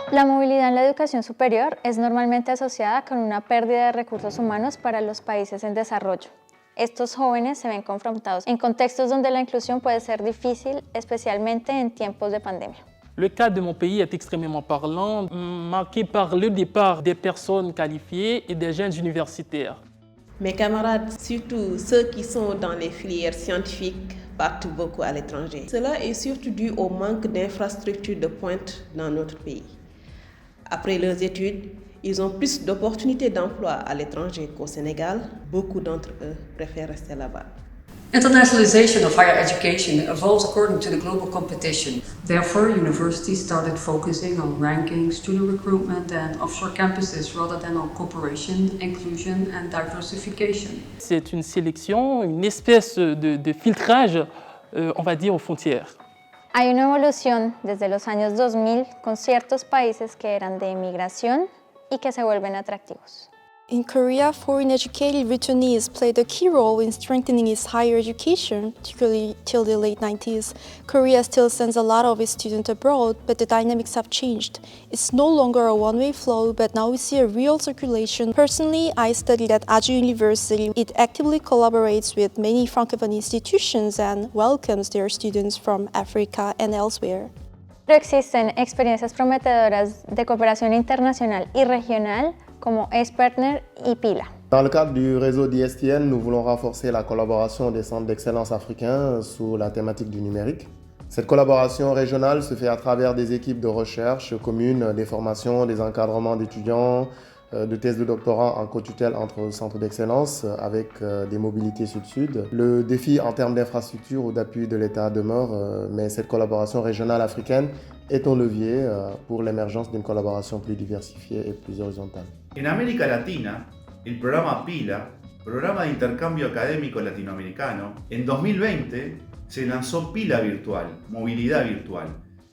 La movilidad en la educación superior es normalmente asociada con una pérdida de recursos humanos para los países en desarrollo. Estos jóvenes se ven confrontados en contextos donde la inclusión puede ser difícil, especialmente en tiempos de pandemia. Le cas de mon pays est extrêmement parlant, marqué par le départ des personnes qualifiées et des jeunes universitaires. Mes camarades, surtout ceux qui sont dans les filières scientifiques, partent beaucoup à l'étranger. Cela est surtout dû au manque d'infrastructures de pointe dans notre pays. Après leurs études, ils ont plus d'opportunités d'emploi à l'étranger qu'au Sénégal. Beaucoup d'entre eux préfèrent rester là-bas. Internationalization of higher education evolves according to the global competition. Therefore, universities started focusing on ranking, student recruitment and offshore campuses rather than on cooperation, inclusion and diversification. C'est une sélection, une espèce de filtrage, on va dire, aux frontières. Hay una evolución desde los años 2000 con ciertos países que eran de emigración y que se vuelven atractivos. In Korea, foreign educated returnees played a key role in strengthening its higher education, particularly till the late 90s. Korea still sends a lot of its students abroad, but the dynamics have changed. It's no longer a one-way flow, but now we see a real circulation. Personally, I studied at Aju University. It actively collaborates with many Francophone institutions and welcomes their students from Africa and elsewhere. Pero existen experiencias prometedoras de cooperación internacional y regional como Ace-Partner y Pila. Dans le cadre du réseau d'ISTN, nous voulons renforcer la collaboration des centres d'excellence africains sous la thématique du numérique. Cette collaboration régionale se fait à travers des équipes de recherche communes, des formations, des encadrements d'étudiants, de thèses de doctorat en co-tutelle entre centres d'excellence avec des mobilités sud-sud. Le défi en termes d'infrastructure ou d'appui de l'État demeure, mais cette collaboration régionale africaine est un levier pour l'émergence d'une collaboration plus diversifiée et plus horizontale. En América Latina, el programa PILA, Programa de Intercambio Académico Latinoamericano, en 2020 se lanzó PILA Virtual, Movilidad Virtual,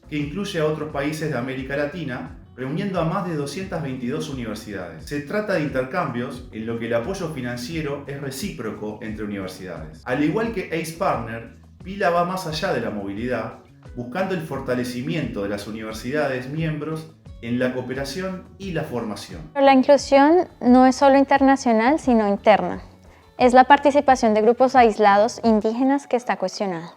que incluye a otros países de América Latina, reuniendo a más de 222 universidades. Se trata de intercambios en lo que el apoyo financiero es recíproco entre universidades. Al igual que Ace-Partner, PILA va más allá de la movilidad, buscando el fortalecimiento de las universidades miembros en la cooperación y la formación. Pero la inclusión no es solo internacional, sino interna. Es la participación de grupos aislados indígenas que está cuestionada.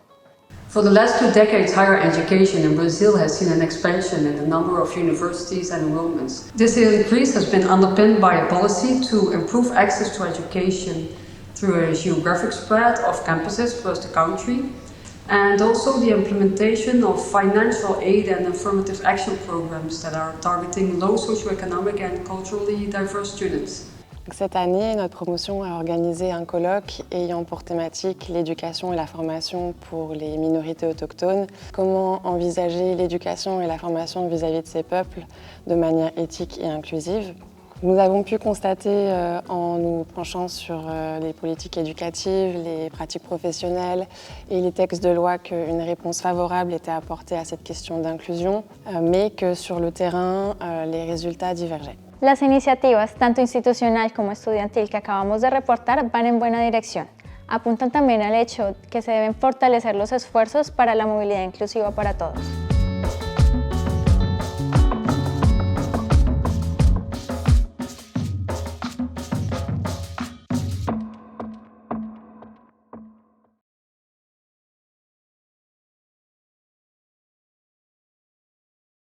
For the last 2 decades, higher education in Brazil has seen an expansion in the number of universities and enrollments. This increase has been underpinned by a policy to improve access to education through a geographic spread of campuses across the country, and also the implementation of financial aid and affirmative action programs that are targeting low socioeconomic and culturally diverse students. Cette année, notre promotion a organisé un colloque ayant pour thématique l'éducation et la formation pour les minorités autochtones. Comment envisager l'éducation et la formation vis-à-vis de ces peuples de manière éthique et inclusive. Nous avons pu constater en nous penchant sur les politiques éducatives, les pratiques professionnelles et les textes de loi qu'une réponse favorable était apportée à cette question d'inclusion, mais que sur le terrain, les résultats divergeaient. Las iniciativas, tanto institucional como estudiantil, que acabamos de reportar van en buena dirección. Apuntan también al hecho que se deben fortalecer los esfuerzos para la movilidad inclusiva para todos.